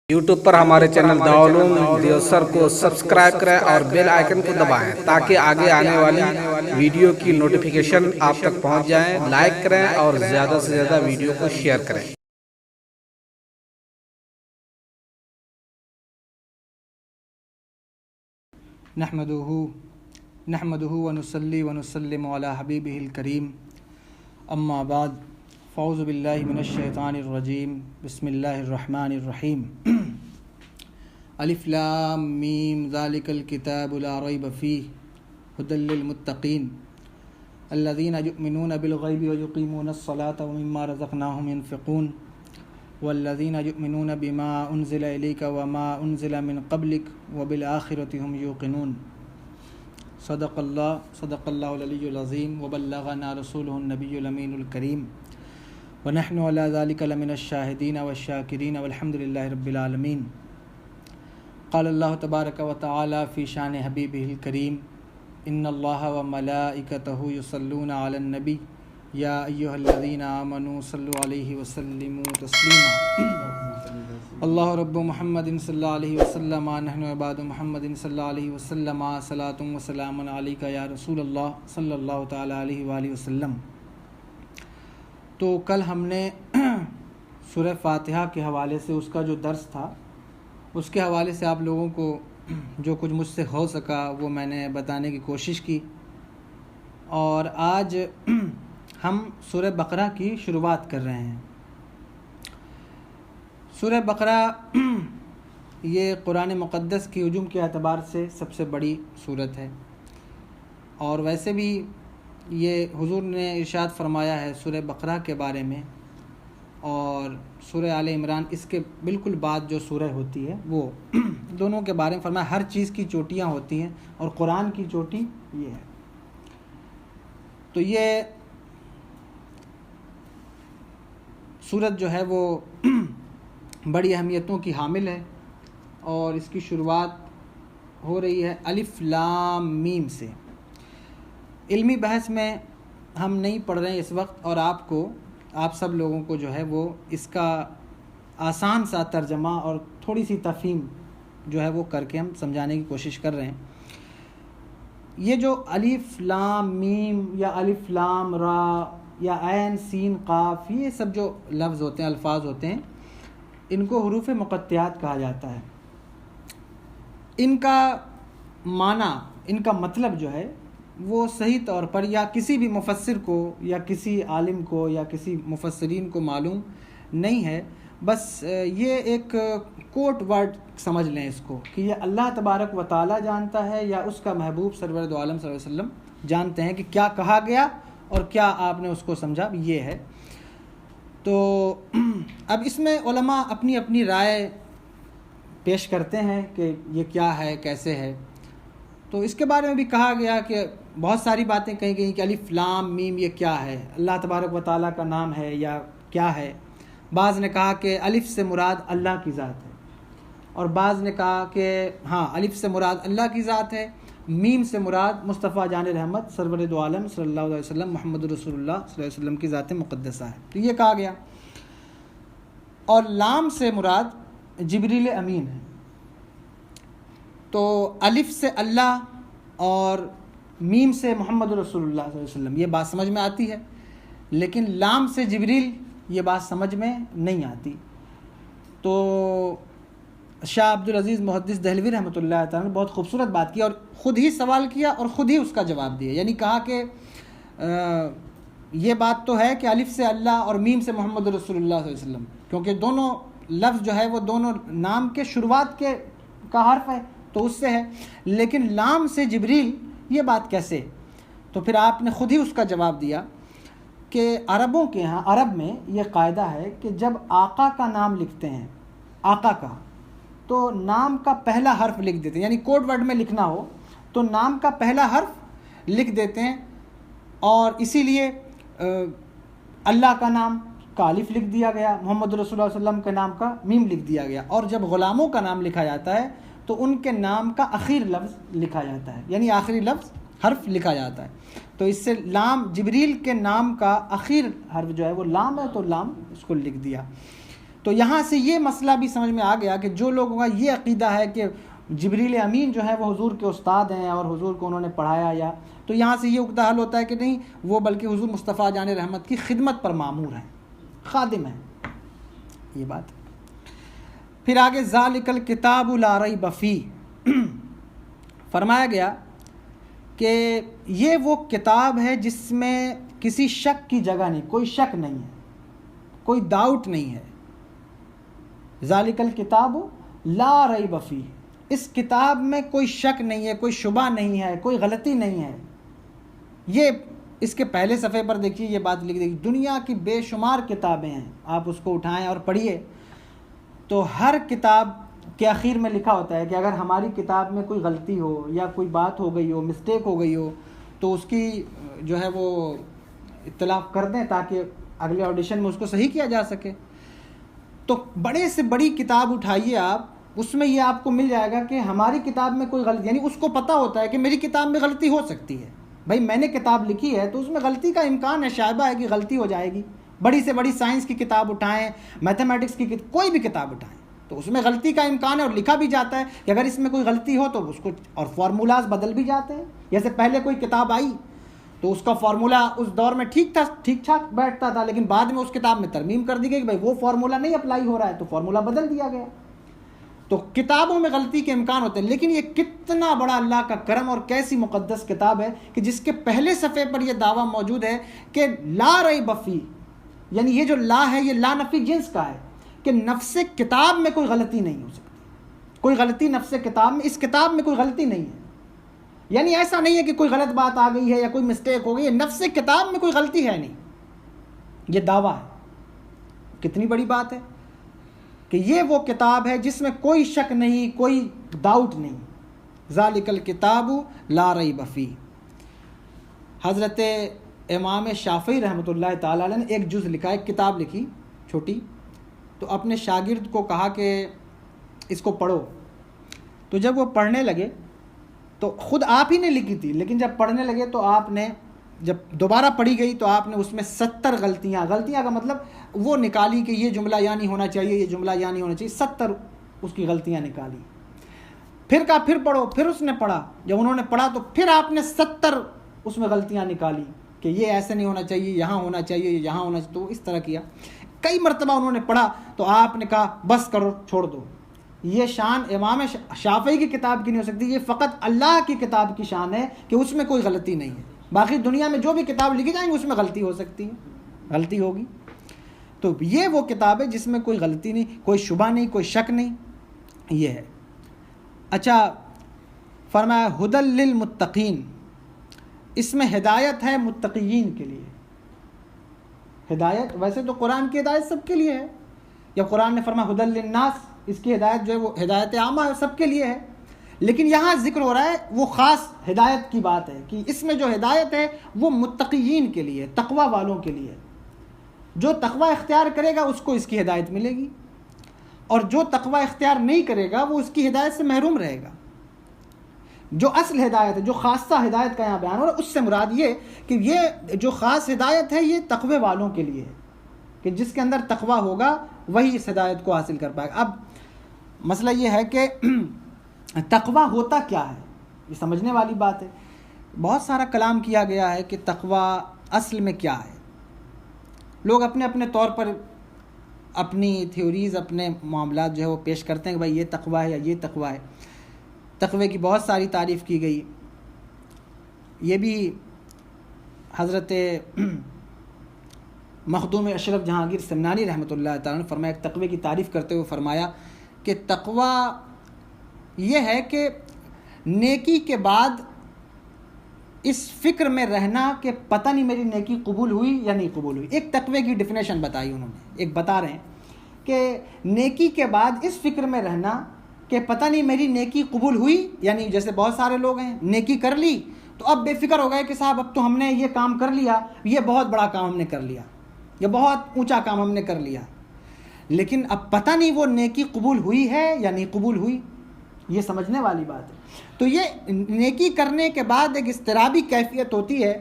YouTube पर हमारे channel दाउलूम दियोसर को सब्सक्राइब करें और बेल आइकन को दबाएं ताकि आगे आने वाली वीडियो की नोटिफिकेशन आप तक पहुंच जाए। लाइक करें और ज़्यादा से ज़्यादा वीडियो को शेयर करें। नहमदुहु व नुसल्ली व नुसल्लिमु अला हबीबिहिल करीम अम्मा बाद फ़ौज़ु बिल्लाहि मिनश शैतानिर रजीम बिस्मिल्लाहिर रहमानिर रहीम अलिफ लाम मीम ज़ालिकल किताबु ला रैब फ़ीहि हुदल लिल मुत्तक़ीन अल्लज़ीना युमिनूना बिल ग़ैबि व युक़ीमूनस सलाता व मिम्मा रज़क़नाहुम युनफ़िक़ून वल्लज़ीना युमिनूना बिमा उन्ज़िला इलैका व मा उन्ज़िला मिन क़ब्लिक व बिल आख़िरति हुम यूक़िनून सदक़ल्लाहुल अलिय्युल अज़ीम व बल्लग़ना रसूलुहुन नबिय्युल अमीनुल करीम व नहनु अला ज़ालिका लमिनश शाहिदीन व शाकिरीन वल्हम्दुलिल्लाहि रब्बिल आलमीन। क़ाल अल्लाहु तबारक व तआला फ़ी शान हबीबिहिल करीम इन्नल्लाहा व मलाइकतहु युसल्लूना अलन नबी या अय्युहल्लज़ीना आमनू सल्लु अलैहि व सल्लिमू तस्लीमा। अल्लाहु रब्बु मुहम्मदिन सल्लल्लाहु अलैहि वसल्लम नहनु इबादु मुहम्मदिन सल्लल्लाहु अलैहि वसल्लम सलातुन व सलामुन अलैका या रसूलल्लाह सल्लल्लाहु तआला अलैहि व आलिहि वसल्लम। तो कल हमने सूरह फ़ातिहा के हवाले से उसका जो दर्स था उसके हवाले से आप लोगों को जो कुछ मुझसे हो सका वो मैंने बताने की कोशिश की। और आज हम सूरह बकरा की शुरुआत कर रहे हैं। सूरह बकरा ये कुरान मुक़द्दस की हुजूम के एतबार से सबसे बड़ी सूरत है और वैसे भी ये हुजूर ने इरशाद फरमाया है सूरह बकरा के बारे में और सूरह आले इमरान इसके बिल्कुल बाद जो सूरह होती है वो दोनों के बारे में फरमाया। हर चीज़ की चोटियाँ होती हैं और कुरान की चोटी ये है। तो ये सूरत जो है वो बड़ी अहमियतों की हामिल है और इसकी शुरुआत हो रही है अलिफ लाम मीम से। इल्मी बहस में हम नहीं पढ़ रहे हैं इस वक्त और आप सब लोगों को जो है वो इसका आसान सा तर्जमा और थोड़ी सी तफ़हीम जो है वो करके हम समझाने की कोशिश कर रहे हैं। ये जो अलिफ लाम मीम या अलिफ लाम रा या ऐन सीन काफ ये सब जो लफ्ज़ होते हैं अल्फाज होते हैं इनको हुरूफ़ मुक़त्तियात कहा जाता है। इनका माना इनका मतलब जो है वो सही तौर पर या किसी भी मुफस्सिर को या किसी आलिम को या किसी मुफस्सिरीन को मालूम नहीं है। बस ये एक कोट वर्ड समझ लें इसको कि ये अल्लाह तबारक व तआला जानता है या उसका महबूब सरवर दो आलम सल्लल्लाहु अलैहि वसल्लम जानते हैं कि क्या कहा गया और क्या आपने उसको समझा, ये है। तो अब इसमें उलमा अपनी अपनी राय पेश करते हैं कि ये क्या है कैसे है। तो इसके बारे में भी कहा गया कि बहुत सारी बातें कही गई कि अलिफ लाम मीम ये क्या है, अल्लाह तबारक व तआला का नाम है या क्या है। बाज़ ने कहा कि अलिफ से मुराद अल्लाह की ज़ात है और बाज़ ने कहा कि हाँ अलिफ से मुराद अल्लाह की ज़ात है, मीम से मुराद मुस्तफ़ा जान रहमत सरवर दो आलम सल्लल्लाहु अलैहि वसल्लम मोहम्मद रसूलुल्लाह सल्लल्लाहु अलैहि वसल्लम की ज़ात मुक़द्दसा है। तो ये कहा गया। और लाम से मुराद जिब्रील अमीन है। तो अलिफ से अल्लाह और मीम से मोहम्मद रसूलुल्लाह सल्लल्लाहु अलैहि वसल्लम ये बात समझ में आती है, लेकिन लाम से जिब्रील ये बात समझ में नहीं आती। तो शाह अब्दुल अज़ीज़ मुहद्दिस दहलवी रहमतुल्लाह तआला ने बहुत खूबसूरत बात की और ख़ुद ही सवाल किया और ख़ुद ही उसका जवाब दिया। यानी कहा कि ये बात तो है कि अलिफ से अल्लाह और मीम से मोहम्मद रसूलुल्लाह सल्लल्लाहु अलैहि वसल्लम, क्योंकि दोनों लफ्ज़ जो है वो दोनों नाम के शुरुआत के का हर्फ है तो उससे है, लेकिन लाम से जिब्रील ये बात कैसे। तो फिर आपने ख़ुद ही उसका जवाब दिया कि अरबों के यहाँ अरब में ये कायदा है कि जब आका का नाम लिखते हैं आका का तो नाम का पहला हर्फ लिख देते हैं। यानी कोड वर्ड में लिखना हो तो नाम का पहला हर्फ लिख देते हैं और इसीलिए अल्लाह का नाम का अलिफ लिख दिया गया, मोहम्मद रसूलुल्लाह सल्लल्लाहु अलैहि वसल्लम के नाम का मीम लिख दिया गया। और जब ग़ुलामों का नाम लिखा जाता है तो उनके नाम का आखिर लफ्ज़ लिखा जाता है, यानी आखिरी लफ्ज़ हर्फ लिखा जाता है। तो इससे लाम जिब्रील के नाम का आखिर हर्फ जो है वो लाम है तो लाम इसको लिख दिया। तो यहाँ से ये मसला भी समझ में आ गया कि जो लोगों का ये अक़ीदा है कि जिब्रील अमीन जो है वो हुजूर के उस्ताद हैं और हुजूर को उन्होंने पढ़ाया, या तो यहाँ से ये उक्दा हल होता है कि नहीं, वो बल्कि हुजूर मुस्तफ़ा जान रहमत की खिदमत पर मामूर हैं, खादिम हैं, ये बात। फिर आगे ज़ालिकल किताबु ला रैब फ़ीह, फरमाया गया कि ये वो किताब है जिसमें किसी शक की जगह नहीं, कोई शक नहीं है, कोई डाउट नहीं है। ज़ालिकल किताबु ला रैब फ़ीह, इस किताब में कोई शक नहीं है, कोई शुबा नहीं है, कोई गलती नहीं है। ये इसके पहले सफ़े पर देखिए ये बात लिखी, दुनिया की बेशुमार किताबें हैं, आप उसको उठाएं और पढ़िए तो हर किताब के आखिर में लिखा होता है कि अगर हमारी किताब में कोई गलती हो या कोई बात हो गई हो, मिस्टेक हो गई हो, तो उसकी जो है वो इत्तलाफ़ कर दें ताकि अगले ऑडिशन में उसको सही किया जा सके। तो बड़े से बड़ी किताब उठाइए आप, उसमें ये आपको मिल जाएगा कि हमारी किताब में कोई गलती, यानी उसको पता होता है कि मेरी किताब में गलती हो सकती है। भाई मैंने किताब लिखी है तो उसमें गलती का इम्कान है, शायबा है कि गलती हो जाएगी। बड़ी से बड़ी साइंस की किताब उठाएं, मैथमेटिक्स की कोई भी किताब उठाएं तो उसमें गलती का इम्कान है, और लिखा भी जाता है कि अगर इसमें कोई गलती हो तो उसको, और फार्मूलाज बदल भी जाते हैं। जैसे पहले कोई किताब आई तो उसका फार्मूला उस दौर में ठीक ठाक बैठता था, लेकिन बाद में उस किताब में तरमीम कर दी गई कि भाई वो फार्मूला नहीं अप्लाई हो रहा है, तो फार्मूला बदल दिया गया। तो किताबों में गलती के इम्कान होते हैं, लेकिन ये कितना बड़ा अल्लाह का करम और कैसी मुक़द्दस किताब है कि जिसके पहले सफ़े पर यह दावा मौजूद है कि ला रैब फ़ीह, यानी ये जो ला है ये ला नफ़ी जिन्स का है कि नफ्स किताब में कोई गलती नहीं हो सकती, कोई गलती नफ्स किताब में, इस किताब में कोई गलती नहीं है। यानी ऐसा नहीं है कि कोई गलत बात आ गई है या कोई मिस्टेक हो गई है, नफ्स किताब में कोई गलती है नहीं, ये दावा है। कितनी बड़ी बात है कि ये वो किताब है जिसमें कोई शक नहीं, कोई डाउट नहीं। ज़ालिकल किताबु ला रैब फ़ीह। हज़रत इमाम शाफ़ी रहमतुल्लाह ताला अलैह ने एक जुज़ लिखा, एक किताब लिखी छोटी, तो अपने शागिर्द को कहा कि इसको पढ़ो। तो जब वो पढ़ने लगे तो ख़ुद आप ही ने लिखी थी, लेकिन जब पढ़ने लगे तो आपने, जब दोबारा पढ़ी गई तो आपने उसमें 70 गलतियाँ का मतलब वो निकाली कि ये जुमला यहाँ नहीं होना चाहिए, ये जुमला यहाँ नहीं होना चाहिए, 70 उसकी गलतियाँ निकाली। फिर कहा फिर पढ़ो, फिर उसने पढ़ा, जब उन्होंने पढ़ा तो फिर आपने 70 उसमें गलतियाँ निकाली कि ये ऐसे नहीं होना चाहिए, यहाँ होना चाहिए, ये यहाँ होना चाहिए, तो इस तरह किया। कई मरतबा उन्होंने पढ़ा तो आपने कहा बस करो, छोड़ दो। ये शान इमाम शाफ़ी की किताब की नहीं हो सकती, ये फ़कत अल्लाह की किताब की शान है कि उसमें कोई गलती नहीं है। बाकी दुनिया में जो भी किताब लिखी जाएंगी उसमें गलती हो सकती है, गलती होगी। तो ये वो किताब है जिसमें कोई गलती नहीं, कोई शुबा नहीं, कोई शक नहीं, ये है। अच्छा, फरमाया हुदल लिल मुत्तकीन, इसमें हिदायत है मुत्तकीन के लिए। हिदायत, वैसे तो कुरान की हिदायत सबके लिए है, जब कुरान ने फरमाया हुदल लिन्नास, इसकी हिदायत जो है वो हिदायत आमा है, सबके लिए है। लेकिन यहाँ जिक्र हो रहा है वो ख़ास हिदायत की बात है कि इसमें जो हिदायत है वो मुत्तकीन के लिए, तक़वा वालों के लिए। जो तक़वा इख्तियार करेगा उसको इसकी हिदायत मिलेगी, और जो तक़वा इख्तियार नहीं करेगा वो उसकी हिदायत से महरूम रहेगा। जो असल हिदायत है, जो ख़ासा हिदायत का यहाँ बयान हो रहा है, उससे मुराद ये कि ये जो ख़ास हिदायत है ये तक़वे वालों के लिए है कि जिसके अंदर तक़वा होगा वही इस हिदायत को हासिल कर पाएगा। अब मसला ये है कि तक़वा होता क्या है, ये समझने वाली बात है। बहुत सारा कलाम किया गया है कि तक़वा असल में क्या है। लोग अपने अपने तौर पर अपनी थ्योरीज़, अपने मामलात जो है वो पेश करते हैं कि भाई ये तक़वा है या ये तक़वा है। तक़वे की बहुत सारी तारीफ़ की गई। ये भी हज़रत मखदूम अशरफ जहांगीर समनानी रहमतुल्लाह ताला ने फरमाया, तक़वे की तारीफ़ करते हुए फरमाया कि तक़वा ये है कि नेकी के बाद इस फ़िक्र में रहना कि पता नहीं मेरी नेकी कबूल हुई या नहीं कबूल हुई। एक तक़वे की डिफिनेशन बताई उन्होंने, एक बता रहे हैं कि नेकी के बाद इस फ़िक्र में रहना कि पता नहीं मेरी नेकी कबूल हुई, यानी जैसे बहुत सारे लोग हैं नेकी कर ली तो अब बेफिक्र हो गए कि साहब अब तो हमने ये काम कर लिया, ये बहुत बड़ा काम हमने कर लिया, ये बहुत ऊंचा काम हमने कर लिया, लेकिन अब पता नहीं वो नेकी कबूल हुई है या नहीं कबूल हुई। ये समझने वाली बात है। तो ये नेकी करने के बाद एक इस्तराबी कैफियत होती है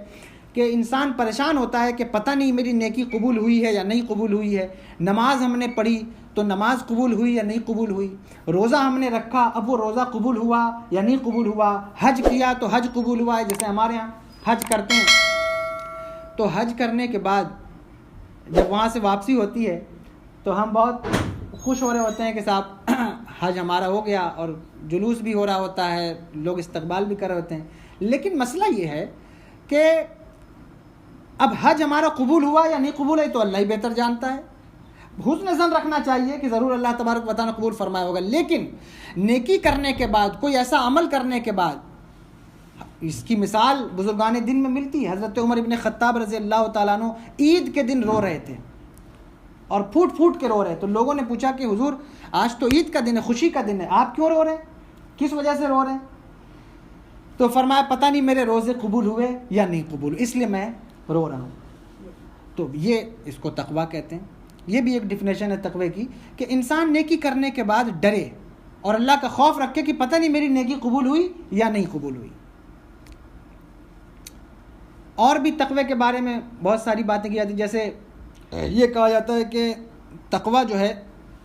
कि इंसान परेशान होता है कि पता नहीं मेरी नेकी कबूल हुई है या नहीं कबूल हुई है। नमाज हमने पढ़ी तो नमाज कबूल हुई या नहीं कबूल हुई। रोज़ा हमने रखा, अब वो रोज़ा कबूल हुआ या नहीं कबूल हुआ। हज किया तो हज कबूल हुआ है, जैसे हमारे यहाँ हज करते हैं, तो हज करने के बाद जब वहाँ से वापसी होती है तो हम बहुत खुश हो रहे होते हैं कि साहब हज हमारा हो गया, और जुलूस भी हो रहा होता है, लोग इस्तकबाल भी कर रहे होते हैं। लेकिन मसला ये है कि अब हज हमारा कबूल हुआ या नहीं कबूल है तो अल्लाह ही बेहतर जानता है। हुस्न ज़न रखना चाहिए कि ज़रूर अल्लाह तबारक व तआला कबूल फरमाया होगा। लेकिन नेकी करने के बाद, कोई ऐसा अमल करने के बाद, इसकी मिसाल बुजुर्गान दिन में मिलती है। हज़रत उमर इब्न ख़त्ताब रज़ी अल्लाह तआला अन्हु ईद के दिन रो रहे थे और फूट फूट के रो रहे। तो लोगों ने पूछा कि हुजूर आज तो ईद का दिन है, खुशी का दिन है, आप क्यों रो रहे हैं, किस वजह से रो रहे हैं? तो फरमाया पता नहीं मेरे रोज़े कबूल हुए या नहीं कबूल, इसलिए मैं रो रहा हूँ। तो ये इसको तकवा कहते हैं। ये भी एक डिफिनेशन है तकवे की कि इंसान नेकी करने के बाद डरे और अल्लाह का खौफ रखे कि पता नहीं मेरी नेकी कबूल हुई या नहीं कबूल हुई। और भी तकवे के बारे में बहुत सारी बातें की जाती, जैसे ये कहा जाता है कि तकवा जो है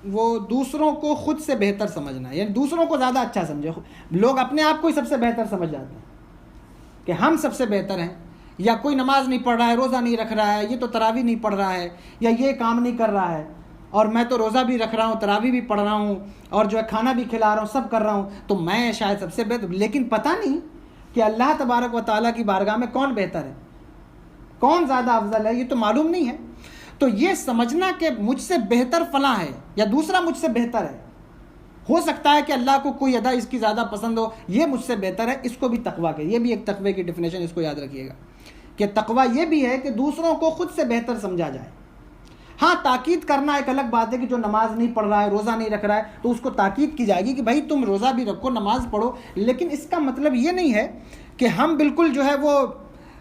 वो दूसरों को खुद से बेहतर समझना है, यानी दूसरों को ज़्यादा अच्छा समझे। लोग अपने आप को ही सबसे बेहतर समझ जाते हैं कि हम सबसे बेहतर हैं, या कोई नमाज नहीं पढ़ रहा है, रोज़ा नहीं रख रहा है, ये तो तरावी नहीं पढ़ रहा है, या ये काम नहीं कर रहा है, और मैं तो रोज़ा भी रख रहा हूँ, तरावी भी पढ़ रहा हूँ, और जो है खाना भी खिला रहा हूँ, सब कर रहा हूँ, तो मैं शायद सबसे बेहतर। लेकिन पता नहीं कि अल्लाह तबारक व तआला की बारगाह में कौन बेहतर है, कौन ज़्यादा अफजल है, ये तो मालूम नहीं है। तो ये समझना कि मुझसे बेहतर फलां है या दूसरा मुझसे बेहतर है, हो सकता है कि अल्लाह को कोई अदा इसकी ज़्यादा पसंद हो, ये मुझसे बेहतर है, इसको भी तकवा के, ये भी एक तकवे की डिफिनेशन, इसको याद रखिएगा कि तकवा ये भी है कि दूसरों को खुद से बेहतर समझा जाए। हाँ, ताकीद करना एक अलग बात है कि जो नमाज नहीं पढ़ रहा है, रोज़ा नहीं रख रहा है, तो उसको ताकीद की जाएगी कि भाई तुम रोज़ा भी रखो, नमाज पढ़ो। लेकिन इसका मतलब ये नहीं है कि हम बिल्कुल जो है वो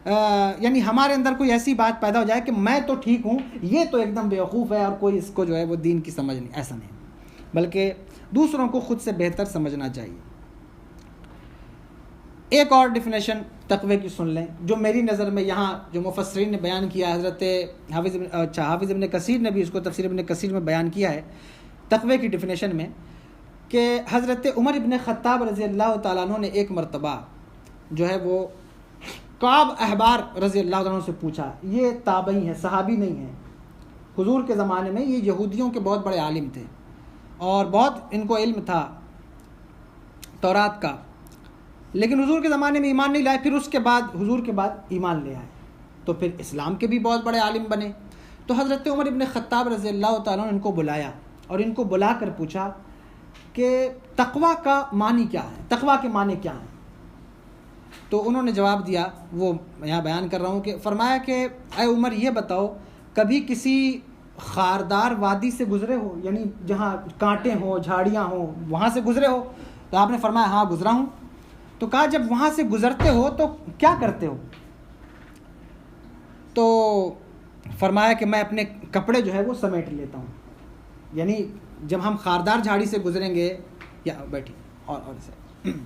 यानी हमारे अंदर कोई ऐसी बात पैदा हो जाए कि मैं तो ठीक हूँ, ये तो एकदम बेवकूफ़ है और कोई इसको जो है वो दीन की समझ नहीं, ऐसा नहीं, बल्कि दूसरों को खुद से बेहतर समझना चाहिए। एक और डिफिनेशन तकवे की सुन लें, जो मेरी नज़र में यहाँ जो मुफस्सिरीन ने बयान किया, हज़रत हाफिज़ इब्न कसीर ने भी इसको तफसीर इब्न कसीर में बयान किया है तकवे की डिफिनेशन में, कि हज़रत उमर इब्न ख़त्ताब रज़ी अल्लाह तआला अन्हु ने एक मरतबा जो है वो काब अहबार रज़ी अल्लाह तआला अन्हु से पूछा। ये ताबई है, सहाबी नहीं है, हुजूर के ज़माने में ये यहूदियों के बहुत बड़े आलिम थे और बहुत इनको इल्म था तौरात का, लेकिन हुजूर के ज़माने में ईमान नहीं लाए। फिर उसके बाद हुजूर के बाद ईमान ले आए, तो फिर इस्लाम के भी बहुत बड़े आलिम बने। तो हज़रत उमर इब्न ख़त्ताब रज़ी अल्लाह तआला अन्हु इनको बुलाया और इनको बुला कर पूछा कि तकवा का मानी क्या है, तकवा के माने क्या हैं। तो उन्होंने जवाब दिया, वो यहाँ बयान कर रहा हूँ, कि फरमाया कि ऐ उमर ये बताओ, कभी किसी खारदार वादी से गुज़रे हो, यानी जहाँ कांटे हों, झाड़ियाँ हों, वहाँ से गुज़रे हो? तो आपने फरमाया हाँ गुज़रा हूँ। तो कहा जब वहाँ से गुज़रते हो तो क्या करते हो? तो फरमाया कि मैं अपने कपड़े जो है वो समेट लेता हूँ। यानी जब हम खारदार झाड़ी से गुज़रेंगे, या बैठी और इसे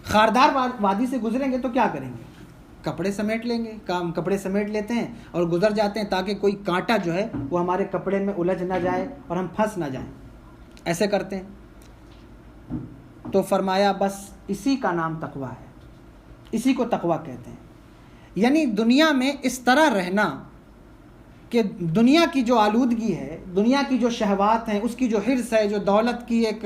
खारदार वादी से गुज़रेंगे तो क्या करेंगे? कपड़े समेट लेंगे, कपड़े समेट लेते हैं और गुज़र जाते हैं ताकि कोई कांटा जो है वो हमारे कपड़े में उलझ ना जाए और हम फंस ना जाएं, ऐसे करते हैं। तो फरमाया बस इसी का नाम तकवा है, इसी को तकवा कहते हैं। यानी दुनिया में इस तरह रहना कि दुनिया की जो आलूदगी है, दुनिया की जो शहवात हैं, उसकी जो हिर्स है, जो दौलत की एक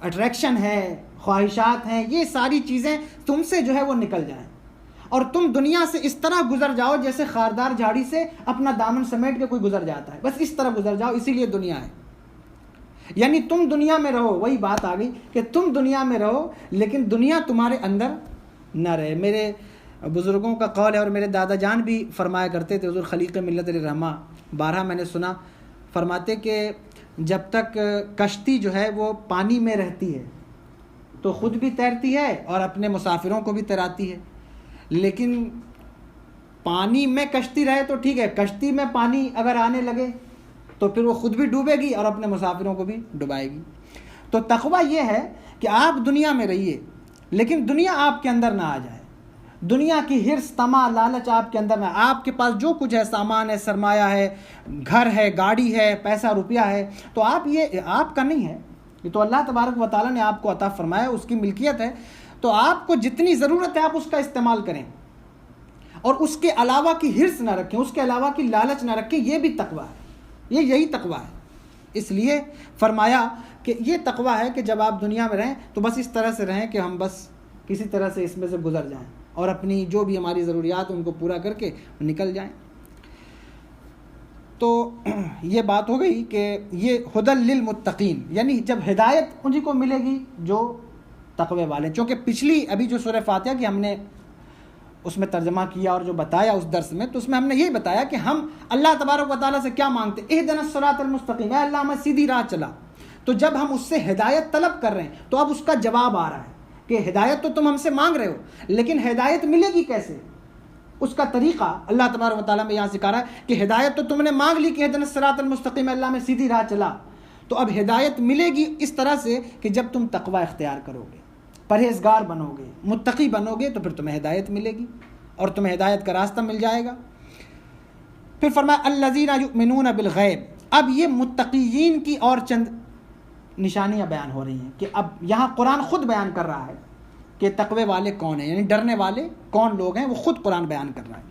अट्रैक्शन है, ख्वाहिशात हैं, ये सारी चीज़ें तुमसे जो है वो निकल जाएं और तुम दुनिया से इस तरह गुजर जाओ जैसे खारदार झाड़ी से अपना दामन समेट के कोई गुजर जाता है, बस इस तरह गुजर जाओ। इसीलिए दुनिया है, यानी तुम दुनिया में रहो, वही बात आ गई कि तुम दुनिया में रहो लेकिन दुनिया तुम्हारे अंदर न रहे। मेरे बुज़ुर्गों का कौल है और मेरे दादा जान भी फरमाया करते थे, हुज़ूर खलीक़ मिल्लत रहमा, बारहा मैंने सुना, फरमाते कि जब तक कश्ती जो है वो पानी में रहती है तो ख़ुद भी तैरती है और अपने मुसाफिरों को भी तैराती है, लेकिन पानी में कश्ती रहे तो ठीक है, कश्ती में पानी अगर आने लगे तो फिर वो ख़ुद भी डूबेगी और अपने मुसाफिरों को भी डुबाएगी। तो तक़वा ये है कि आप दुनिया में रहिए लेकिन दुनिया आपके अंदर ना आ जाए, दुनिया की हिर्स, तमा, लालच आपके अंदर में, आपके पास जो कुछ है, सामान है, सरमाया है, घर है, गाड़ी है, पैसा रुपया है, तो आप ये आपका नहीं है, ये तो अल्लाह तबारक व तआला ने आपको अता फरमाया, उसकी मिल्कियत है। तो आपको जितनी ज़रूरत है आप उसका इस्तेमाल करें और उसके अलावा की हिर्स ना रखें, उसके अलावा की लालच ना रखें। ये भी तकवा है, यही तकवा है। इसलिए फरमाया कि ये तकवा है कि जब आप दुनिया में रहें तो बस इस तरह से रहें कि हम बस किसी तरह से इसमें से गुजर जाएं और अपनी जो भी हमारी ज़रूरियात उनको पूरा करके निकल जाएं। तो ये बात हो गई कि ये हुदल लिल मुत्तकीन, यानी जब हिदायत उन्हीं को मिलेगी जो तकवे वाले। चूँकि पिछली अभी जो सूरह फातिहा की हमने उसमें तर्जमा किया और जो बताया उस दर्स में, तो उसमें हमने यही बताया कि हम अल्लाह तबारक व तआला से क्या मांगते, इहदिनस सिरातल मुस्तकीम, अल्लाह मैं सीधी राह चला। तो जब हम उससे हिदायत तलब कर रहे हैं तो अब उसका जवाब आ रहा है कि हिदायत तो तुम हमसे मांग रहे हो, लेकिन हिदायत मिलेगी कैसे, उसका तरीक़ा अल्लाह तबारक व तआला में यहाँ सिखा रहा है कि हिदायत तो तुमने मांग ली कि इहदिनस सिरातल मुस्तकीम, अल्लाह में सीधी राह चला, तो अब हिदायत मिलेगी इस तरह से कि जब तुम तकवा इख्तियार करोगे, परहेजगार बनोगे, मुत्तकी बनोगे, तो फिर तुम्हें हिदायत मिलेगी और तुम्हें हिदायत का रास्ता मिल जाएगा। फिर फरमाया अल्लज़ीना युमिनून बिल गैब। अब ये मुत्तकीयीन की और चंद निशानियाँ बयान हो रही हैं कि अब यहाँ कुरान ख़ुद बयान कर रहा है कि तकवे वाले कौन हैं, यानी डरने वाले कौन लोग हैं, वो ख़ुद कुरान बयान कर रहा है।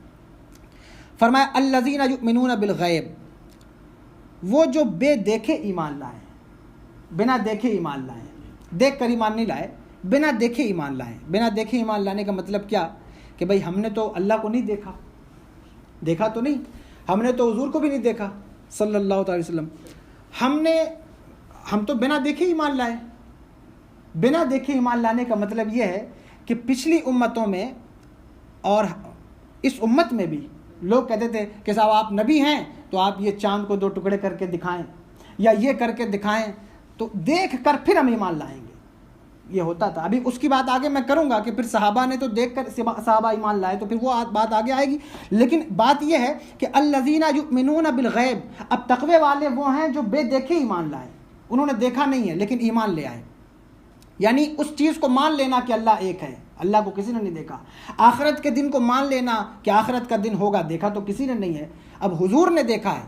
फरमाया अल्लज़ीना युमिनून बिल गैब, वो जो बेदेखे ईमान लाए, बिना देखे ईमान लाए, देख कर ईमान नहीं लाए, बिना देखे ईमान लाए। बिना देखे ईमान लाने का मतलब क्या कि भाई हमने तो अल्लाह को नहीं देखा, देखा तो नहीं, हमने तो हुजूर को भी नहीं देखा सल्लल्लाहु अलैहि वसल्लम, हम तो बिना देखे ईमान लाए। बिना देखे ईमान लाने का मतलब यह है कि पिछली उम्मतों में और इस उम्मत में भी लोग कहते थे कि साहब आप नबी हैं तो आप ये चांद को 2 टुकड़े करके दिखाएं या ये करके दिखाएं, तो देख कर फिर हम ईमान लाएंगे, ये होता था। अभी उसकी बात आगे मैं करूंगा कि फिर सहाबा ने तो देख कर सहाबा ईमान लाए, तो फिर वो बात आगे आएगी। लेकिन बात यह है कि अल्लज़ीना युमिनून बिल गैब, अब तकवे वाले वो हैं जो बेदेखे ईमान लाए, उन्होंने देखा नहीं है लेकिन ईमान ले आए, यानी उस चीज़ को मान लेना कि अल्लाह एक है, अल्लाह को किसी ने नहीं देखा। आखिरत के दिन को मान लेना कि आखिरत का दिन होगा, देखा तो किसी ने नहीं है। अब हुजूर ने देखा है,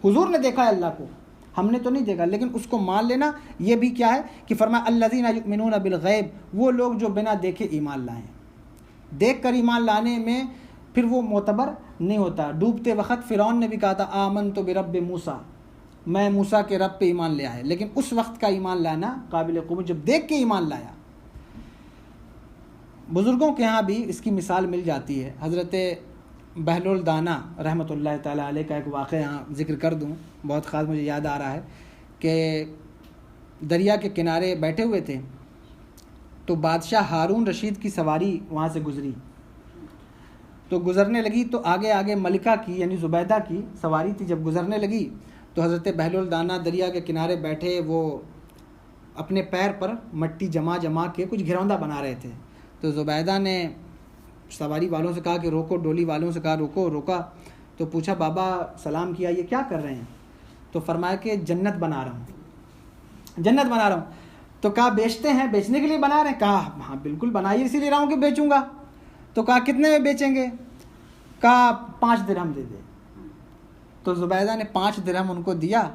हुजूर ने देखा है अल्लाह को, हमने तो नहीं देखा, लेकिन उसको मान लेना। ये भी क्या है कि फरमाया अल्लज़ीना युमिनून बिल गैब, वो लोग जो बिना देखे ईमान लाएं। देख कर ईमान लाने में फिर वो मोतबर नहीं होता। डूबते वक्त फ़िरौन ने भी कहा था आमनतु बिरब्बि मूसा, मैं मूसा के रब पे ईमान ले आया, लेकिन उस वक्त का ईमान लाना काबिल क़बूल जब देख के ईमान लाया। बुज़ुर्गों के यहाँ भी इसकी मिसाल मिल जाती है। हज़रत बहलुल दाना रहमतुल्लाह ताला अलैह का एक वाक़या यहाँ ज़िक्र कर दूँ, बहुत ख़ास मुझे याद आ रहा है कि दरिया के किनारे बैठे हुए थे तो बादशाह हारून रशीद की सवारी वहाँ से गुज़री, तो गुज़रने लगी तो आगे आगे मलिका की यानी ज़ुबैदा की सवारी थी। जब गुज़रने लगी तो हज़रत बहलुल दाना दरिया के किनारे बैठे वो अपने पैर पर मट्टी जमा जमा के कुछ घिरौंदा बना रहे थे। तो ज़ुबैदा ने सवारी वालों से कहा कि रोको, डोली वालों से कहा रोको, रोका। तो पूछा बाबा, सलाम किया, ये क्या कर रहे हैं? तो फरमाया कि जन्नत बना रहा हूँ, जन्नत बना रहा हूँ। तो कहा बेचते हैं, बेचने के लिए बना रहे हैं? कहा हाँ बिल्कुल बनाइए, इसीलिए रहा हूँ कि बेचूंगा। तो कहा कितने में बेचेंगे? कहा 5 दिरहम दे दे। तो ज़ुबैदा ने 5 दिरहम उनको दिया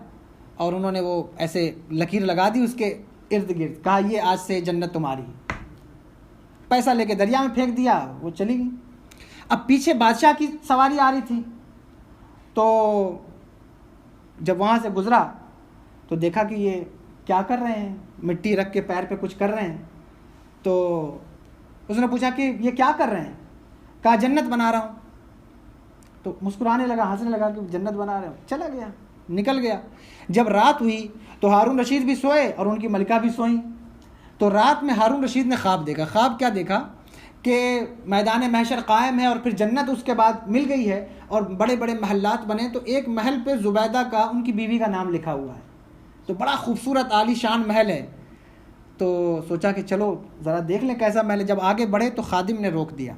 और उन्होंने वो ऐसे लकीर लगा दी उसके इर्द गिर्द, कहा ये आज से जन्नत तुम्हारी। पैसा लेके दरिया में फेंक दिया, वो चली गई। अब पीछे बादशाह की सवारी आ रही थी, तो जब वहाँ से गुज़रा तो देखा कि ये क्या कर रहे हैं, मिट्टी रख के पैर पे कुछ कर रहे हैं। तो उसने पूछा कि ये क्या कर रहे हैं? कहा जन्नत बना रहा हूँ। तो मुस्कुराने लगा, हंसने लगा कि जन्नत बना रहे हो। चला गया, निकल गया। जब रात हुई तो हारून रशीद भी सोए और उनकी मलिका भी सोई। तो रात में हारून रशीद ने ख्वाब देखा। ख्वाब क्या देखा कि मैदान महशर कायम है और फिर जन्नत उसके बाद मिल गई है और बड़े बड़े महल्लात बने। तो एक महल पे ज़ुबैदा का, उनकी बीवी का नाम लिखा हुआ है, तो बड़ा खूबसूरत आलीशान महल है। तो सोचा कि चलो ज़रा देख लें कैसा महल है। जब आगे बढ़े तो खादिम ने रोक दिया,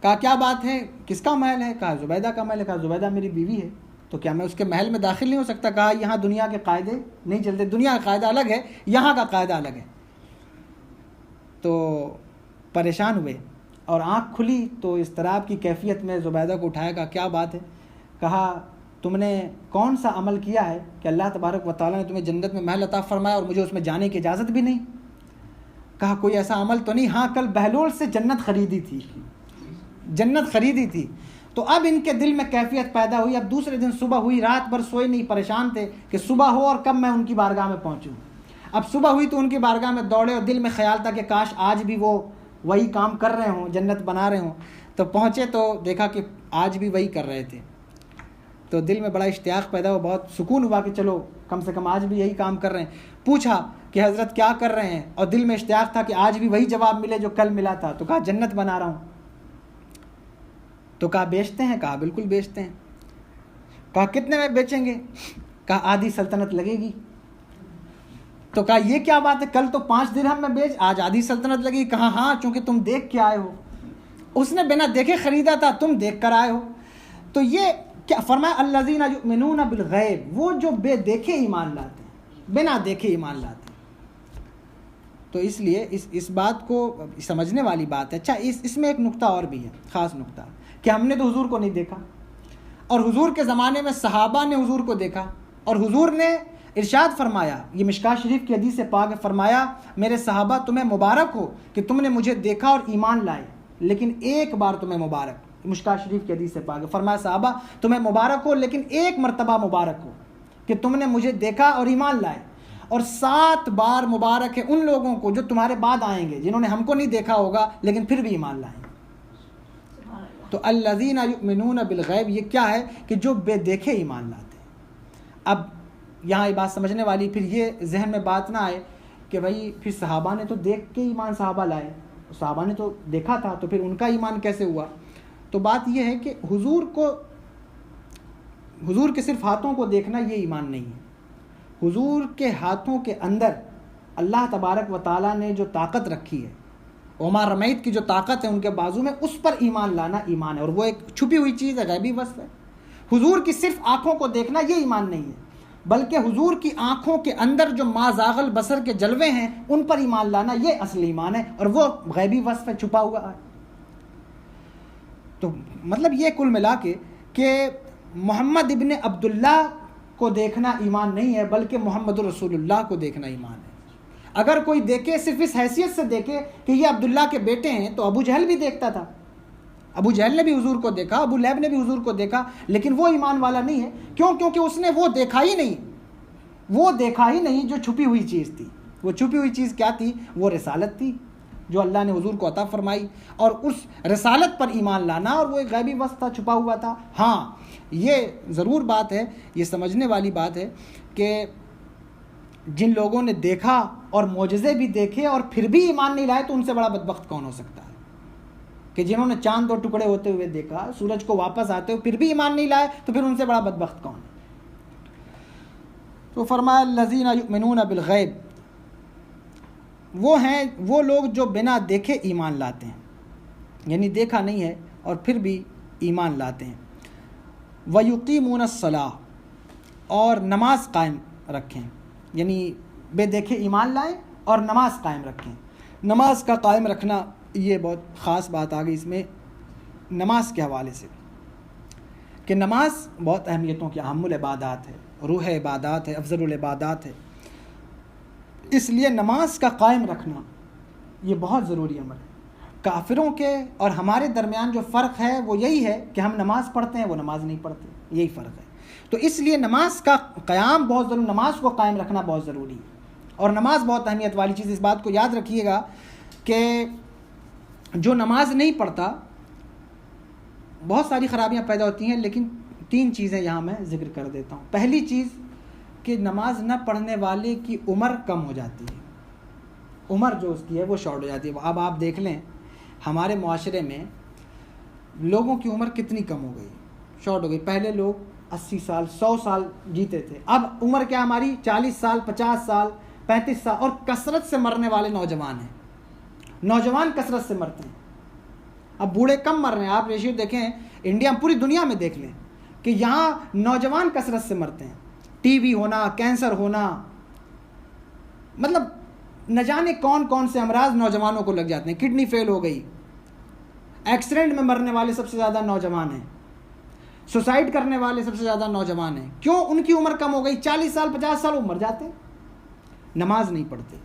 कहा क्या बात है, किसका महल है? कहा ज़ुबैदा का महल है। कहा ज़ुबैदा मेरी बीवी है, तो क्या मैं उसके महल में दाखिल नहीं हो सकता? कहा यहाँ दुनिया के कायदे नहीं चलते, दुनिया का कायदा अलग है, यहाँ का कायदा अलग है। तो परेशान हुए और आँख खुली तो इस्तराब की कैफियत में ज़ुबैदा को उठाया, कहा क्या बात है? कहा तुमने कौन सा अमल किया है कि अल्लाह तबारक व तआला ने तुम्हें जन्नत में महल अता फरमाया और मुझे उसमें जाने की इजाज़त भी नहीं? कहा कोई ऐसा अमल तो नहीं, हाँ कल बहलोल से जन्नत ख़रीदी थी। तो अब इनके दिल में कैफियत पैदा हुई। अब दूसरे दिन सुबह हुई, रात भर सोए नहीं, परेशान थे कि सुबह हो और कब मैं उनकी बारगाह में पहुँचूँ। अब सुबह हुई तो उनकी बारगाह में दौड़े और दिल में ख्याल था कि काश आज भी वो वही काम कर रहे हों, जन्नत बना रहे हों। तो पहुँचे तो देखा कि आज भी वही कर रहे थे। तो दिल में बड़ा इश्तियाक पैदा हुआ, बहुत सुकून हुआ कि चलो कम से कम आज भी यही काम कर रहे हैं। पूछा कि हज़रत क्या कर रहे हैं? और दिल में इश्तियाक था कि आज भी वही जवाब मिले जो कल मिला था। तो कहा जन्नत बना रहा हूँ। तो कहा बेचते हैं? कहा बिल्कुल बेचते हैं। कहा कितने में बेचेंगे? कहा आधी सल्तनत लगेगी। तो कहा ये क्या बात है, कल तो 5 दिरहम में बेच, आज आधी सल्तनत लगेगी। कहा हाँ, चूँकि तुम देख के आए हो, उसने बिना देखे ख़रीदा था, तुम देख कर आए हो। तो ये क्या फरमाया, अल्लज़ीना युमिनूना बिल गैब, वो जो बेदेखे ईमान लाते हैं, बिना देखे ईमान लाते हैं। तो इसलिए इस बात को समझने वाली बात है। अच्छा, इसमें एक नुक्ता और भी है, ख़ास नुक्ता, कि हमने तो हुजूर को नहीं देखा और हुजूर के ज़माने में सहाबा ने हुजूर को देखा और हुजूर ने इरशाद फरमाया, ये मिशकात शरीफ की हदीस से पाक है, फरमाया मेरे सहाबा तुम्हें मुबारक हो कि तुमने मुझे देखा और ईमान लाए, लेकिन एक बार तुम्हें मुबारक। मिशकात शरीफ की हदीस से पाक है, फरमाया सहाबा तुम्हें मुबारक हो, लेकिन एक मरतबा मुबारक हो कि तुमने मुझे देखा और ईमान लाए। और 7 बार मुबारक है उन लोगों को जो तुम्हारे बाद आएंगे, जिन्होंने हमको नहीं देखा होगा लेकिन फिर भी ईमान लाएंगे। तो अल्लज़ीना युमिनूना बिल गैब, ये क्या है कि जो बेदेखे ईमान लाते हैं। अब यहाँ ये बात समझने वाली, फिर ये जहन में बात ना आए कि भाई फिर सहाबा ने तो देख के ईमान सहाबा लाए, सहाबा ने तो देखा था, तो फिर उनका ईमान कैसे हुआ? तो बात यह है कि हुजूर के सिर्फ हाथों को देखना ये ईमान नहीं है। हुजूर के हाथों के अंदर अल्लाह तबारक व ताला ने जो ताकत रखी है, उमा रमैत की जो ताकत है उनके बाजू में, उस पर ईमान लाना ईमान है। और वो एक छुपी हुई चीज़ है, गैबी वस्फ है। हुजूर की सिर्फ आँखों को देखना ये ईमान नहीं है, बल्कि हुजूर की आँखों के अंदर जो माज़ागल बसर के जलवे हैं उन पर ईमान लाना ये असली ईमान है, और वो गैबी वस्फ है, छुपा हुआ है। तो मतलब ये कुल मिला के मोहम्मद इब्ने अब्दुल्लाह को देखना ईमान नहीं है, बल्कि मोहम्मद रसूलुल्लाह को देखना ईमान है। अगर कोई देखे, सिर्फ इस हैसियत से देखे कि ये अब्दुल्लाह के बेटे हैं, तो अबू जहल भी देखता था, अबू जहल ने भी हुजूर को देखा, अबू लहब ने भी हुजूर को देखा, लेकिन वो ईमान वाला नहीं है। क्यों? क्योंकि उसने वो देखा ही नहीं जो छुपी हुई चीज़ थी। वो छुपी हुई चीज़ क्या थी? वो रिसालत थी जो अल्लाह ने हुजूर को अता फरमाई, और उस रिसालत पर ईमान लाना, और वो एक गैबी वस्फ था, छुपा हुआ था। हाँ, ये ज़रूर बात है, ये समझने वाली बात है कि जिन लोगों ने देखा और मोजज़े भी देखे और फिर भी ईमान नहीं लाए, तो उनसे बड़ा बदबख्त कौन हो सकता है? कि जिन्होंने चांद 2 टुकड़े होते हुए देखा, सूरज को वापस आते हुए, फिर भी ईमान नहीं लाए, तो फिर उनसे बड़ा बदबख्त कौन है? तो फरमाया लज़ीना युमिनूना बिल गैब, वो हैं वो लोग जो बिना देखे ईमान लाते हैं, यानी देखा नहीं है और फिर भी ईमान लाते हैं। वयुकीमूनस्सलाह, और नमाज कायम रखें, यानी बेदेखे ईमान लाएं और नमाज कायम रखें। नमाज का कायम रखना ये बहुत ख़ास बात आ गई इसमें नमाज के हवाले से, कि नमाज बहुत अहमियतों की अहमुल इबादात है, रूह इबादात है, अफजलुल इबादात है। इसलिए नमाज का कायम रखना ये बहुत ज़रूरी अमल है। काफिरों के और हमारे दरमियान जो फ़र्क है वो यही है कि हम नमाज पढ़ते हैं, वो नमाज नहीं पढ़ते, यही फ़र्क है। तो इसलिए नमाज का क़याम बहुत ज़रूरी, नमाज को कायम रखना बहुत ज़रूरी है। और नमाज बहुत अहमियत वाली चीज़, इस बात को याद रखिएगा कि जो नमाज नहीं पढ़ता, बहुत सारी ख़राबियाँ पैदा होती हैं, लेकिन 3 चीज़ें यहाँ मैं ज़िक्र कर देता हूँ। पहली चीज़ कि नमाज न पढ़ने वाले की उम्र कम हो जाती है, उम्र जो उसकी है वो शॉर्ट हो जाती है। अब आप देख लें हमारे मुआशरे में लोगों की उम्र कितनी कम हो गई, शॉर्ट हो गई। पहले लोग 80 साल 100 साल जीते थे, अब उम्र क्या हमारी 40 साल 50 साल 35 साल, और कसरत से मरने वाले नौजवान हैं, नौजवान कसरत से मरते हैं। अब बूढ़े कम मर रहे हैं। आप रेशियो देखें इंडिया, पूरी दुनिया में देख लें कि यहाँ नौजवान कसरत से मरते हैं। टीबी होना, कैंसर होना, मतलब न जाने कौन कौन से अमराज नौजवानों को लग जाते हैं, किडनी फेल हो गई, एक्सीडेंट में मरने वाले सबसे ज़्यादा नौजवान हैं, सुसाइड करने वाले सबसे ज़्यादा नौजवान हैं। क्यों? उनकी उम्र कम हो गई, 40 साल 50 साल वो मर जाते हैं, नमाज नहीं पढ़ते।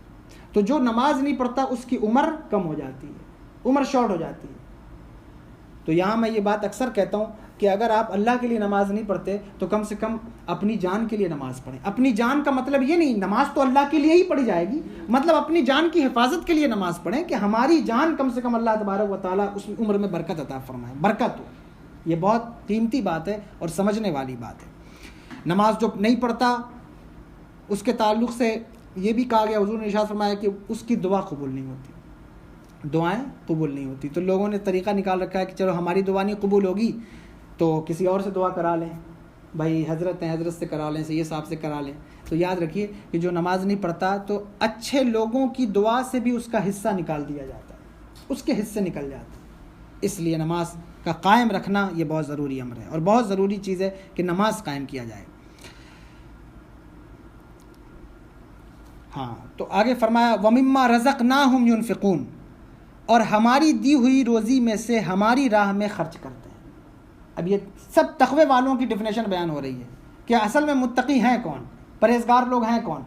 तो जो नमाज नहीं पढ़ता उसकी उम्र कम हो जाती है, उम्र शॉर्ट हो जाती है। तो यहाँ मैं ये बात अक्सर कहता हूँ कि अगर आप अल्लाह के लिए नमाज नहीं पढ़ते तो कम से कम अपनी जान के लिए नमाज पढ़ें। अपनी जान का मतलब ये नहीं, नमाज तो अल्लाह के लिए ही पढ़ी जाएगी, मतलब अपनी जान की हिफाजत के लिए नमाज पढ़ें कि हमारी जान कम से कम अल्लाह तबारक व तआला उस उम्र में बरकत अता फरमाए, बरकत हो। ये बहुत कीमती बात है और समझने वाली बात है। नमाज जो नहीं पढ़ता उसके ताल्लुक़ से ये भी कहा गया, हुज़ूर ने इरशाद फरमाया कि उसकी दुआ कबूल नहीं होती, दुआएं कबूल नहीं होती। तो लोगों ने तरीक़ा निकाल रखा है कि चलो हमारी दुआ नहीं कबूल होगी तो किसी और से दुआ करा लें, भाई हज़रत हैं, हज़रत से करा लें, सैयद साहब से करा लें। तो याद रखिए कि जो नमाज नहीं पढ़ता तो अच्छे लोगों की दुआ से भी उसका हिस्सा निकाल दिया जाता है, उसके हिस्से निकल जाते हैं। इसलिए नमाज का कायम रखना ये बहुत ज़रूरी अमर है और बहुत ज़रूरी चीज़ है कि नमाज कायम किया जाए। हाँ, तो आगे फरमाया वमिम्मा रज़क़नाहुम युनफ़िक़ून, और हमारी दी हुई रोज़ी में से हमारी राह में ख़र्च करते हैं। अब ये सब तक़वे वालों की डिफिनेशन बयान हो रही है कि असल में मुत्तकी हैं कौन, परहेज़गार लोग हैं कौन।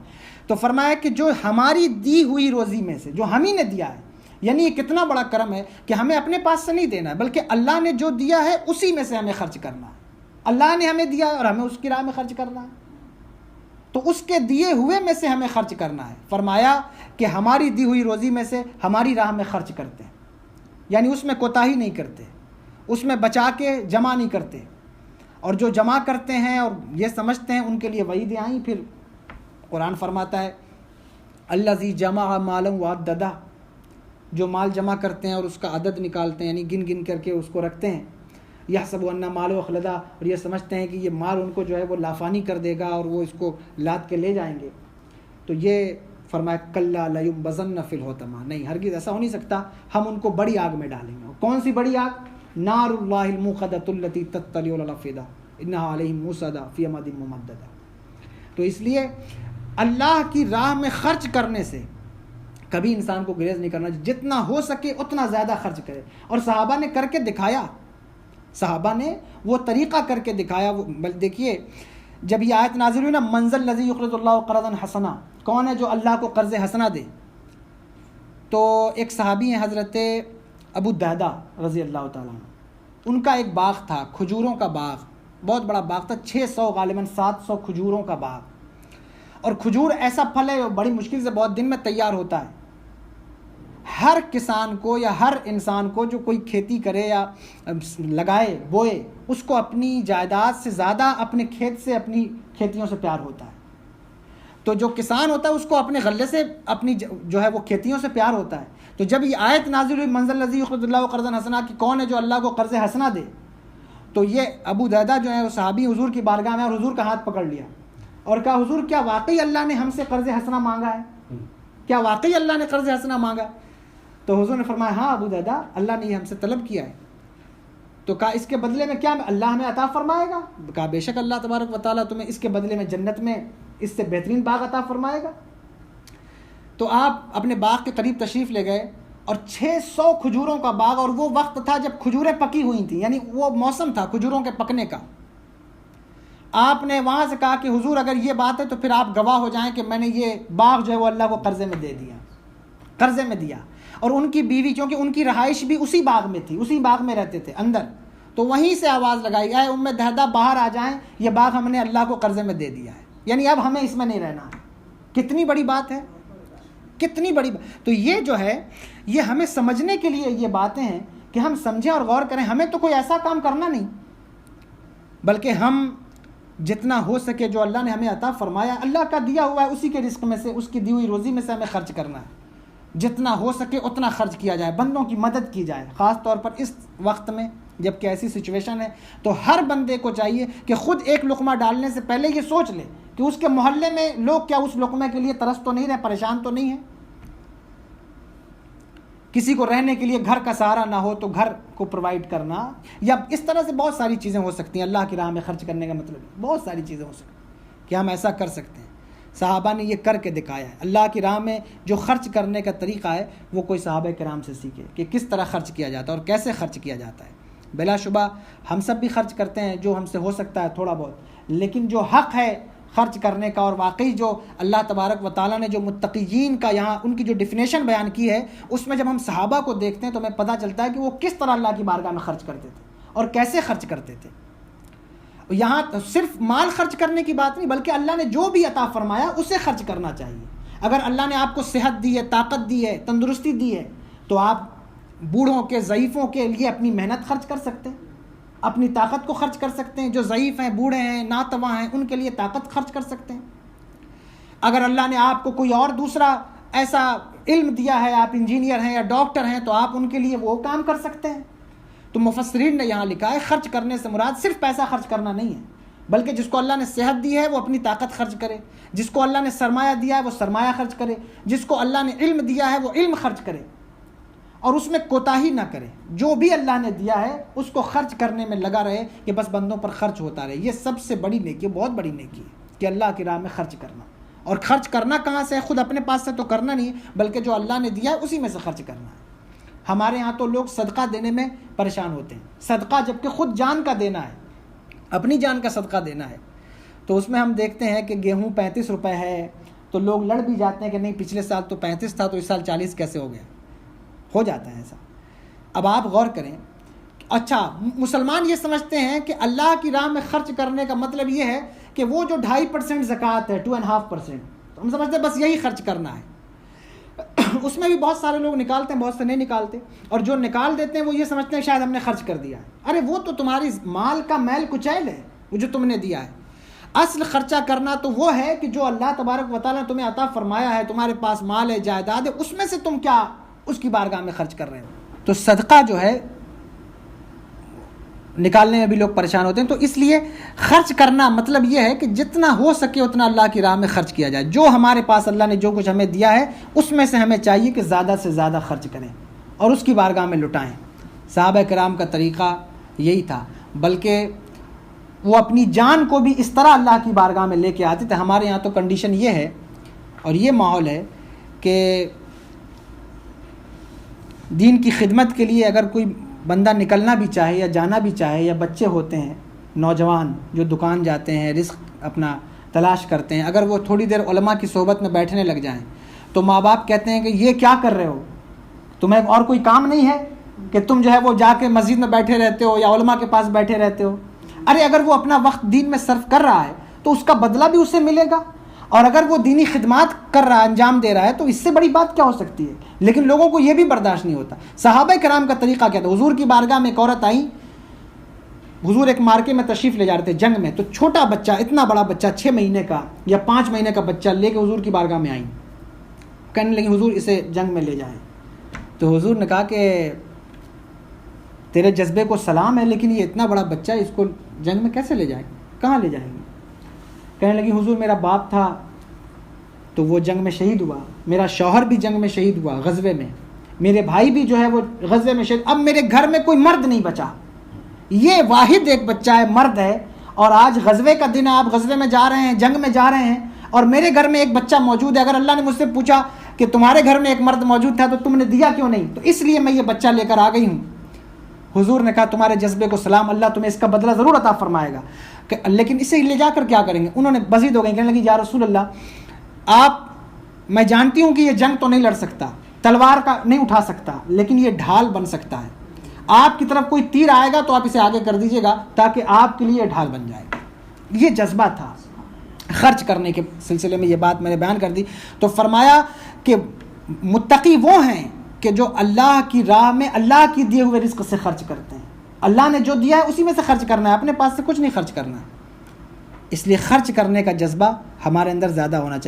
तो फरमाया कि जो हमारी दी हुई रोज़ी में से, जो हम ही ने दिया है, यानी ये कितना बड़ा करम है कि हमें अपने पास से नहीं देना है बल्कि अल्लाह ने जो दिया है उसी में से हमें खर्च करना है। अल्लाह ने हमें दिया है और हमें उसकी राह में खर्च करना है, तो उसके दिए हुए में से हमें खर्च करना है। फरमाया कि हमारी दी हुई रोज़ी में से हमारी राह में खर्च करते हैं, यानी उसमें कोताही नहीं करते, उसमें बचा के जमा नहीं करते। और जो जमा करते हैं और ये समझते हैं उनके लिए वही आई। फिर कुरान फरमाता है अल्लज़ी जमा मालम वअद्ददा, जो माल जमा करते हैं और उसका अदद निकालते हैं, यानी गिन गिन करके उसको रखते हैं। यहसबु अन्ना मालहु अखलदा, और ये समझते हैं कि ये माल उनको जो है वो लाफानी कर देगा और वो इसको लाद के ले जाएंगे। तो ये फरमाया कल्ला लयुबज़न्न फिल हुतमा, नहीं हरगिज़ ऐसा हो नहीं सकता, हम उनको बड़ी आग में डालेंगे। कौन सी बड़ी आग? नारुल्लाहिल मुक़द्दतुल्लती तत्तलिउ अल अफ़िदा इन्नहा अलैहिम मुसद्दा फ़ी अमदिन मुमद्ददा। तो इसलिए अल्लाह की राह में ख़र्च करने से कभी इंसान को गुरेज नहीं करना, जितना हो सके उतना ज़्यादा खर्च करे। और सहाबा ने करके दिखाया, सहाबा ने वो तरीक़ा करके दिखाया। वो देखिए जब ये आयत नाज़िल हुई ना, मंज़ल लज़ी युक़रिज़ुल्लाहु क़र्ज़न हसना, कौन है जो अल्लाह को कर्ज़ हसना दे? तो एक सहाबी हैं हज़रत अबू दहदा रज़ी अल्लाह ताला अन्हु, उनका एक बाग़ था, खजूरों का बाग़, बहुत बड़ा बाग़ था, 600 गालिबन 700 खजूरों का बाग़। और खजूर ऐसा फल है बड़ी मुश्किल से बहुत दिन में तैयार होता है। हर किसान को या हर इंसान को जो कोई खेती करे या लगाए बोए, उसको अपनी जायदाद से ज़्यादा अपने खेत से, अपनी खेतियों से प्यार होता है। तो जो किसान होता है उसको अपने गल्ले से, अपनी जो है वो खेतियों से प्यार होता है। तो जब ये आयत नाज़िल हुई मंज़ल लज़ी युक़रिज़ुल्लाहु क़र्ज़न हसना कि कौन है जो अल्लाह को कर्ज़ हसना दे, तो ये अबू दहदा जो है वो सहाबी हुज़ूर की बारगाह में और हुज़ूर का हाथ पकड़ लिया और कहा हुज़ूर क्या वाकई अल्लाह ने हमसे कर्ज़ हसना मांगा है? क्या वाकई अल्लाह ने कर्ज़ हसना मांगा? तो हुज़ूर ने फरमाया हाँ अबू दहदा, अल्लाह ने ये हमसे तलब किया है। तो कहा इसके बदले में क्या अल्लाह हमें अता फरमाएगा? कहा बेशक अल्लाह तबारक व तआला तुम्हें इसके बदले में जन्नत में इससे बेहतरीन बाग अता फरमाएगा। तो आप अपने बाग के करीब तशरीफ़ ले गए और 600 खजूरों का बाग, और वो वक्त था जब खजूरें पकी हुई थी, यानी वो मौसम था खजूरों के पकने का। आपने वहाँ से कहा कि हुजूर अगर ये बात है तो फिर आप गवाह हो जाएं कि मैंने ये बाग जो है वो अल्लाह को कर्ज़े में दे दिया, कर्ज़े में दिया। और उनकी बीवी, क्योंकि उनकी रहाइश भी उसी बाग में थी, उसी बाग में रहते थे अंदर, तो वहीं से आवाज़ लगाई ऐ उम्मे दहदा बाहर आ जाएं, ये बाग हमने अल्लाह को कर्ज़े में दे दिया है, यानी अब हमें इसमें नहीं रहना है। कितनी बड़ी बात है, कितनी बड़ी बात। तो ये जो है ये हमें समझने के लिए ये बातें हैं कि हम समझें और गौर करें। हमें तो कोई ऐसा काम करना नहीं, बल्कि हम जितना हो सके जो अल्लाह ने हमें अता फरमाया, अल्लाह का दिया हुआ है, उसी के रिस्क में से, उसकी दी हुई रोज़ी में से हमें खर्च करना है। जितना हो सके उतना खर्च किया जाए, बंदों की मदद की जाए, ख़ास तौर पर इस वक्त में जबकि ऐसी सिचुएशन है। तो हर बंदे को चाहिए कि ख़ुद एक लुक़मा डालने से पहले ये सोच ले कि उसके मोहल्ले में लोग क्या उस लुक़मे के लिए तरस तो नहीं रहे, परेशान तो नहीं है। किसी को रहने के लिए घर का सहारा ना हो तो घर को प्रोवाइड करना, या इस तरह से बहुत सारी चीज़ें हो सकती हैं। अल्लाह की राह में खर्च करने का मतलब बहुत सारी चीज़ें हो सकती हैं कि हम ऐसा कर सकते हैं। सहाबा ने ये करके दिखाया है। अल्लाह की राह में जो खर्च करने का तरीक़ा है वो कोई सहाबा किराम से सीखे कि किस तरह खर्च किया जाता है और कैसे खर्च किया जाता है। बिलाशुबा हम सब भी खर्च करते हैं जो हमसे हो सकता है थोड़ा बहुत, लेकिन जो हक़ है खर्च करने का और वाकई जो अल्लाह तबारक व तआला ने जो मुत्तक़ीन का यहाँ उनकी जो डिफिनेशन बयान की है, उसमें जब हम सहाबा को देखते हैं तो हमें पता चलता है कि वो किस तरह अल्लाह की बारगाह में खर्च करते थे और कैसे खर्च करते थे। यहाँ सिर्फ माल खर्च करने की बात नहीं, बल्कि अल्लाह ने जो भी अता फरमाया उसे खर्च करना चाहिए। अगर अल्लाह ने आपको सेहत दी है, ताकत दी है, तंदुरुस्ती दी है, तो आप बूढ़ों के, ज़ईफ़ों के लिए अपनी मेहनत खर्च कर सकते हैं, अपनी ताकत को खर्च कर सकते हैं। जो ज़ईफ़ हैं, बूढ़े हैं, नातवा हैं, उनके लिए ताकत खर्च कर सकते हैं। अगर अल्लाह ने आपको कोई और दूसरा ऐसा इल्म दिया है, आप इंजीनियर हैं या डॉक्टर हैं, तो आप उनके लिए वो काम कर सकते हैं। तो मुफस्सिरीन ने यहाँ लिखा है खर्च करने से मुराद सिर्फ पैसा खर्च करना नहीं है, बल्कि जिसको अल्लाह ने सेहत दी है वो अपनी ताकत खर्च करे, जिसको अल्लाह ने सरमाया दिया है वो सरमाया खर्च करे, जिसको अल्लाह ने इल्म दिया है वो इल्म खर्च करे और उसमें कोताही ना करे। जो भी अल्लाह ने दिया है उसको खर्च करने में लगा रहे कि बस बंदों पर खर्च होता रहे। ये सबसे बड़ी नेकी, बहुत बड़ी नेकी है कि अल्लाह की राह में खर्च करना। और खर्च करना कहाँ से है? खुद अपने पास से तो करना नहीं, बल्कि जो अल्लाह ने दिया है उसी में से खर्च करना है। हमारे यहाँ तो लोग सदका देने में परेशान होते हैं। सदका जबकि खुद जान का देना है, अपनी जान का सदका देना है, तो उसमें हम देखते हैं कि गेहूँ 35 रुपये है तो लोग लड़ भी जाते हैं कि नहीं पिछले साल तो 35 था तो इस साल 40 कैसे हो गया। हो जाता है ऐसा। अब आप गौर करें, अच्छा मुसलमान ये समझते हैं कि अल्लाह की राह में खर्च करने का मतलब ये है कि वो जो 2.5% ज़कात है, 2.5%, तो हम समझते हैं बस यही खर्च करना है। उसमें भी बहुत सारे लोग निकालते हैं, बहुत से नहीं निकालते, और जो निकाल देते हैं वो ये समझते हैं शायद हमने खर्च कर दिया है। अरे वो तो तुम्हारी माल का मैल कुचैल है, वो जो तुमने दिया है। असल खर्चा करना तो वो है कि जो अल्लाह तबारक व तआला ने तुम्हें अता फरमाया है, तुम्हारे पास माल है, जायदाद है, उसमें से तुम क्या उसकी बारगाह में खर्च कर रहे हो। तो सदका जो है निकालने में भी लोग परेशान होते हैं। तो इसलिए खर्च करना मतलब ये है कि जितना हो सके उतना अल्लाह की राह में खर्च किया जाए। जो हमारे पास अल्लाह ने जो कुछ हमें दिया है उसमें से हमें चाहिए कि ज़्यादा से ज़्यादा खर्च करें और उसकी बारगाह में लुटाएं। सहाबा किराम का तरीक़ा यही था, बल्कि वो अपनी जान को भी इस तरह अल्लाह की बारगाह में लेके आते थे। हमारे यहाँ तो कंडीशन ये है और ये माहौल है कि दीन की खिदमत के लिए अगर कोई बंदा निकलना भी चाहे या जाना भी चाहे, या बच्चे होते हैं नौजवान जो दुकान जाते हैं, रिस्क अपना तलाश करते हैं, अगर वो थोड़ी देर उलमा की सोबत में बैठने लग जाएं तो माँ बाप कहते हैं कि ये क्या कर रहे हो, तुम्हें और कोई काम नहीं है कि तुम जो है वो जाके मस्जिद में बैठे रहते हो या उलमा के पास बैठे रहते हो। अरे अगर वो अपना वक्त दीन में सर्फ कर रहा है तो उसका बदला भी उसे मिलेगा, और अगर वो दीनी खिदमत कर रहा है, अंजाम दे रहा है, तो इससे बड़ी बात क्या हो सकती है। लेकिन लोगों को ये भी बर्दाश्त नहीं होता। सहाबा किराम का तरीक़ा क्या था? हुजूर की बारगाह में एक औरत आई, हुजूर एक मार्के में तशरीफ़ ले जा रहे थे जंग में, तो छोटा बच्चा, इतना बड़ा बच्चा 6 महीने का या 5 महीने का बच्चा लेके हुजूर की बारगाह में आई, कहने लगी हुजूर इसे जंग में ले जाएं। तो हुजूर ने कहा कि तेरे जज्बे को सलाम है, लेकिन ये इतना बड़ा बच्चा, इसको जंग में कैसे ले जाए, कहाँ ले जाएंगे? कहने लगी हुजूर मेरा बाप था तो वो जंग में शहीद हुआ, मेरा शौहर भी जंग में शहीद हुआ गज़वे में, मेरे भाई भी जो है वो गज़वे में शहीद, अब मेरे घर में कोई मर्द नहीं बचा, ये वाहिद एक बच्चा है, मर्द है, और आज गज़वे का दिन है, आप गज़वे में जा रहे हैं, जंग में जा रहे हैं, और मेरे घर में एक बच्चा मौजूद है। अगर अल्लाह ने मुझसे पूछा कि तुम्हारे घर में एक मर्द मौजूद था तो तुमने दिया क्यों नहीं, तो इसलिए मैं ये बच्चा लेकर आ गई हूँ। हुजूर ने कहा तुम्हारे जज्बे को सलाम, अल्लाह तुम्हें इसका बदला ज़रूर अता फरमाएगा। लेकिन इसे ले जाकर क्या करेंगे? उन्होंने बज़ीद हो गई, कहने लगी या रसूल अल्लाह, आप, मैं जानती हूँ कि ये जंग तो नहीं लड़ सकता, तलवार का नहीं उठा सकता, लेकिन ये ढाल बन सकता है। आपकी तरफ कोई तीर आएगा तो आप इसे आगे कर दीजिएगा ताकि आपके लिए ढाल बन जाए। ये जज्बा था। खर्च करने के सिलसिले में ये बात मैंने बयान कर दी। तो फरमाया कि मुत्तकी वो हैं कि जो अल्लाह की राह में अल्लाह की दिए हुए रिज़्क़ से खर्च करते हैं। अल्लाह ने जो दिया है उसी में से खर्च करना है, अपने पास से कुछ नहीं खर्च करना है। इसलिए खर्च करने का जज्बा हमारे अंदर ज़्यादा होना चाहिए।